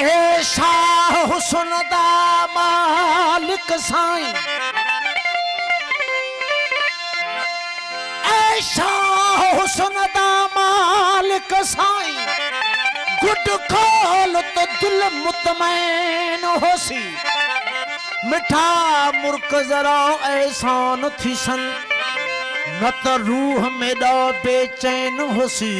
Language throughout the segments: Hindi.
ऐसा हुस्न दा मालिक साईं, ऐसा हुस्न दा मालिक साईं, गुड खोल तो दिल मुतमैन होसी, मिठा मुर्क जरा एहसान थी सन, न तो रूह मेरा बेचैन होसी,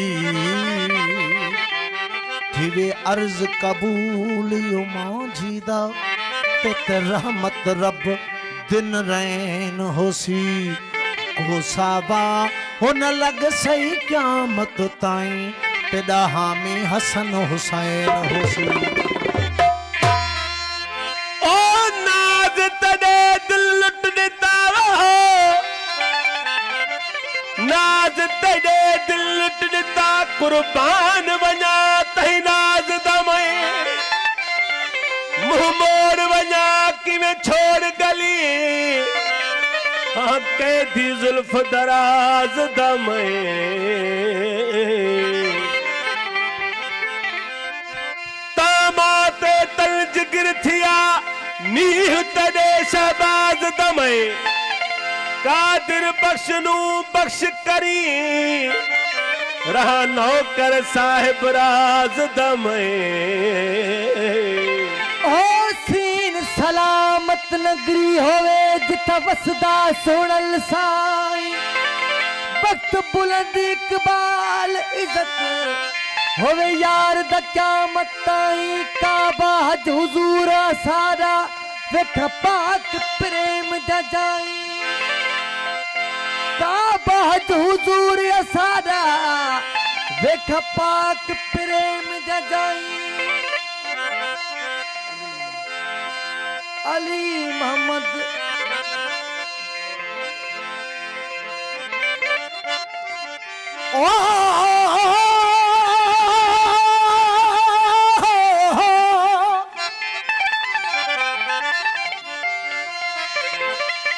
थिवे अर्ज कबूल यो मांझीदा, ते रहमत रब दिन रैन होसी, को साबा हो न लग सही क़यामत ताईं, तेदा हामी हसन हुसैन होसी। ओ नाज तड़े दिल लुट देता हो, नाज तड़े दिल लुट देता, कुर्बान बना तही नाज दमे, मुंह मोड़ बना कि मैं छोड़ गली, आके थी जुल्फ दराज दमे, तामाते तल जिगर थिया नीह तड़े शहबाज दमे, कादिर बख्श नू बख्श करी, रहा नौकर साहिब राज दमे। ओ सीन सलामत नगरी होवे जिथा वसदा सोनल साईं, वक्त बुलंद इकबाल इज्जत होवे यार दा क़यामत ताईं, काबा हज हुजूर सारा वेख पाक प्रेम दा जाई, काबा हज हुजूर सारा वेख पाक प्रेम दा जाई, अली मोहम्मद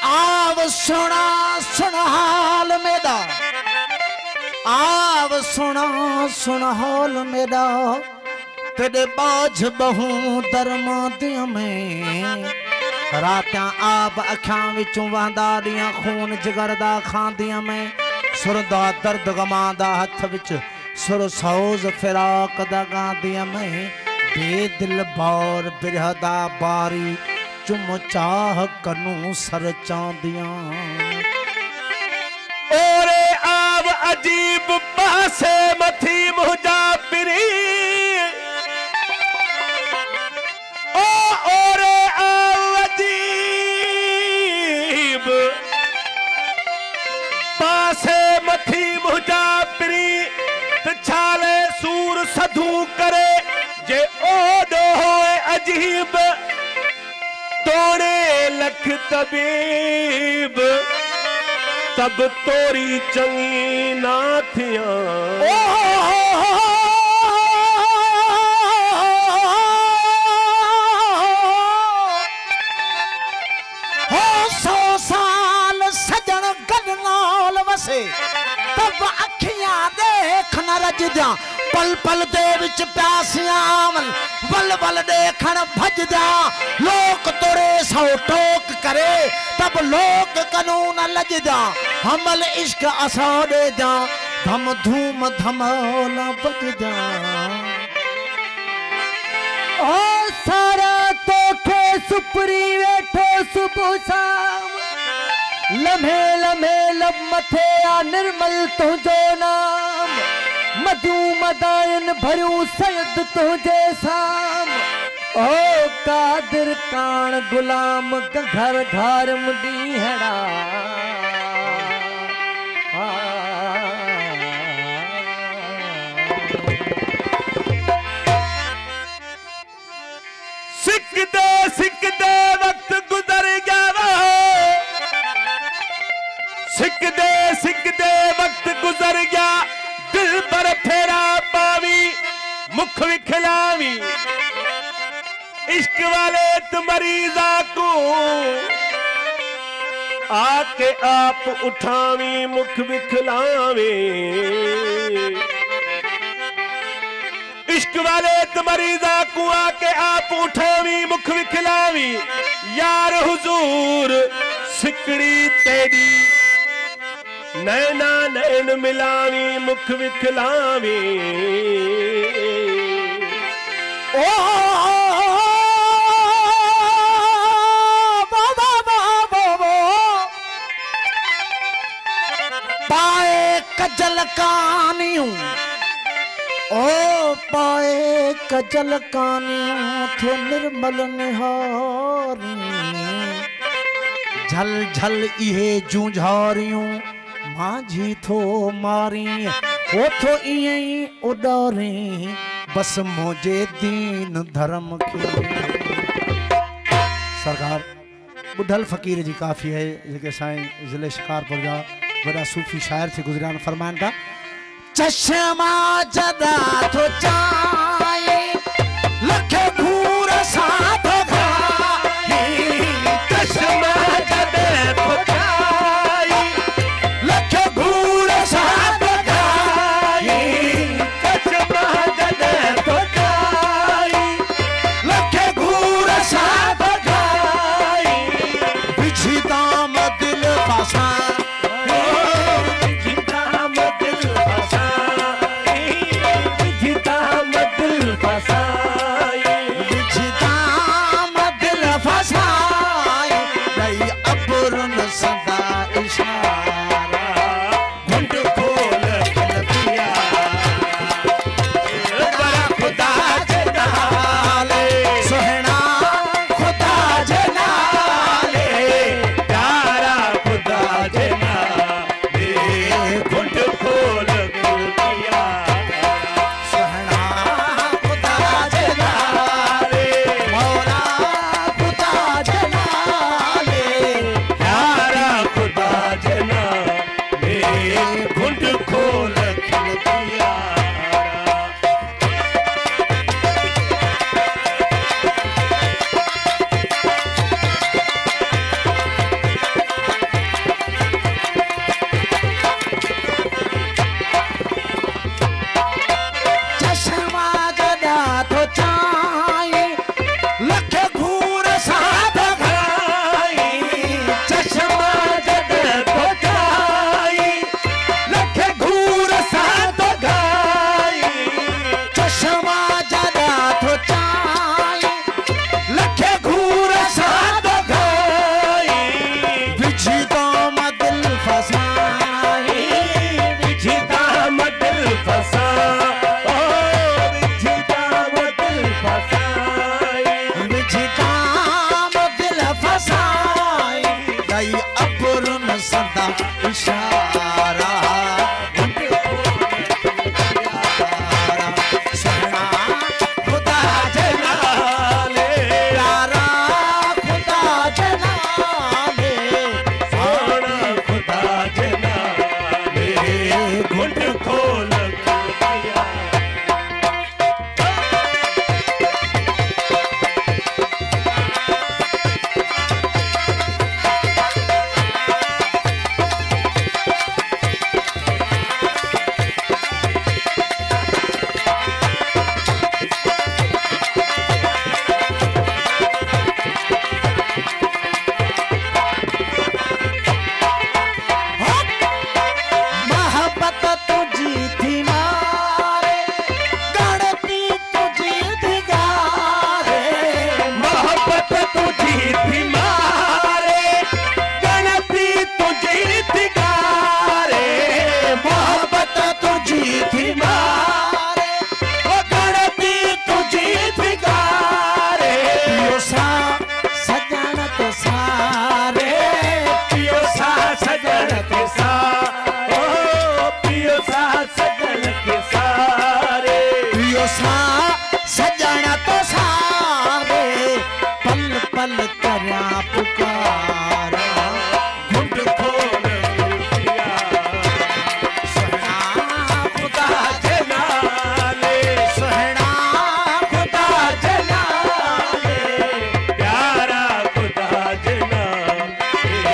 आव सुना सुन हाल मेरा, आव सुना सुन हाल मेरा, तेरे बोझ बहु दरमादियां में, रात्यां आब अखां विचों वहंदा दियां, खून जिगर दा खांदियां में, सुर दा दर्द गमां दा हथ विच, सुर सौज फिराक दा गांदियां में, बेदिल बार बिरह दा बारी, चुम चाह कनू सर चांदियां, ओरे आव अजीब पासे मथी मुझा पिरी, ओ ओरे आव अजीब पासे मथी मुझा पिरी, पिछाले सूर सधू करे, जे ओडो होए अजीब, तोड़े लख तबीब, तब तोरी चंगी ना थियां, हो 100 साल सजन गल नाल वसे, तब अखियां देख न रजदा, पल पल दे विच प्यासियां वल वल देखण भजदा, लोक तुरे सौ टोक करे, तब लोक कानून लजदा, हमल इश्क असा दे जा, धम धूम धमौला बजदा, ओ सारा तोखे सुपरी वेठो सुबह शाम, लम्हे लम्हे लब मथे आ निर्मल तुझो नाम, मधु मदायन भरियूं सैद तुझे साम, ओ कादिर कान गुलाम घर घर मुडी हड़ा सिकदे वक्त गुजर गया सिकदे वक्त गुजर गया दिल पर फेरा पावी मुख विखलावी इश्क वाले मरीजा को आके आप उठावी मुख विखलावे इश्क वाले मरीजा को आके आप उठावी मुख विखलावी यार हुजूर सिकड़ी तेरी नैना नैन मिलावी मुख विखलावी ओ पाए कजल कानियूं ओ पाए कजल कानियूं थो निर्मल निहारी झल झल इहे जूझारियूं माझी थो मारी ओ थो इयं उॾारी बस मुझे दीन धर्म के सरकार बुढ़ल फकीर जी काफ़ी है जेके साईं ज़िले शिकारपुर जा वॾा सूफ़ी शाइर थी गुज़रिया फरमाइनि था चश्मा जदा थो चाहे लख घूर साथ चश्मा जदा थो चाहे लख घूर साथ चश्मा जदा थो चाहे लख घूर साथ बिछी दाम दिल फसा जिता मत पल करया पुकार घुट खोल पिया सोहना खुदा जनाले सोहना खुदा जनाले प्यारा खुदा जनाले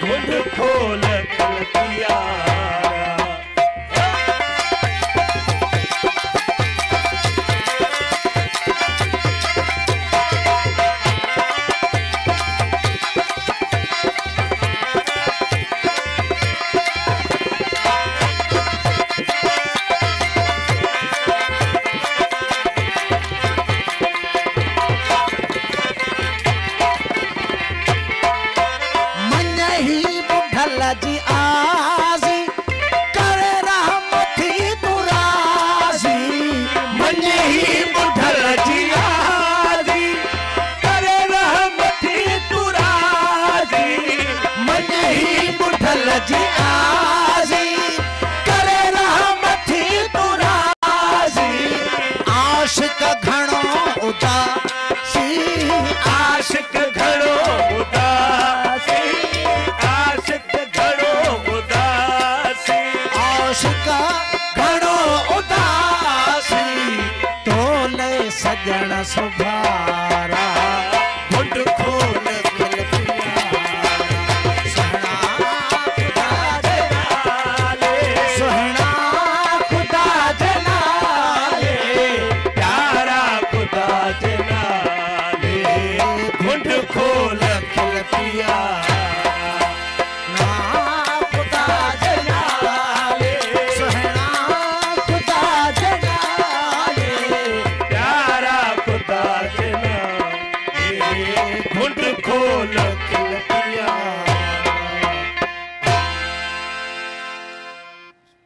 घुट खोल पिया जी आजी करे रहमती तुराजी मने ही बुढ़ल जी आजी करे रहमती तुराजी मने ही बुढ़ल जी आजी करे रहमती तुराजी आशिक घणो उदासी आशिक घणो उदासी आशिक घणो उदासी आशिक घणो उदासी तोले सजण सुभारा घुट खोल दिल प्यारा सोहना खुदा जनाले प्यारा खुदा जनाले घुट खोल खिल पिया ना खुदा जनाले सोहना खुदा जनाले प्यारा खुदा जनाले घुट खोल खिल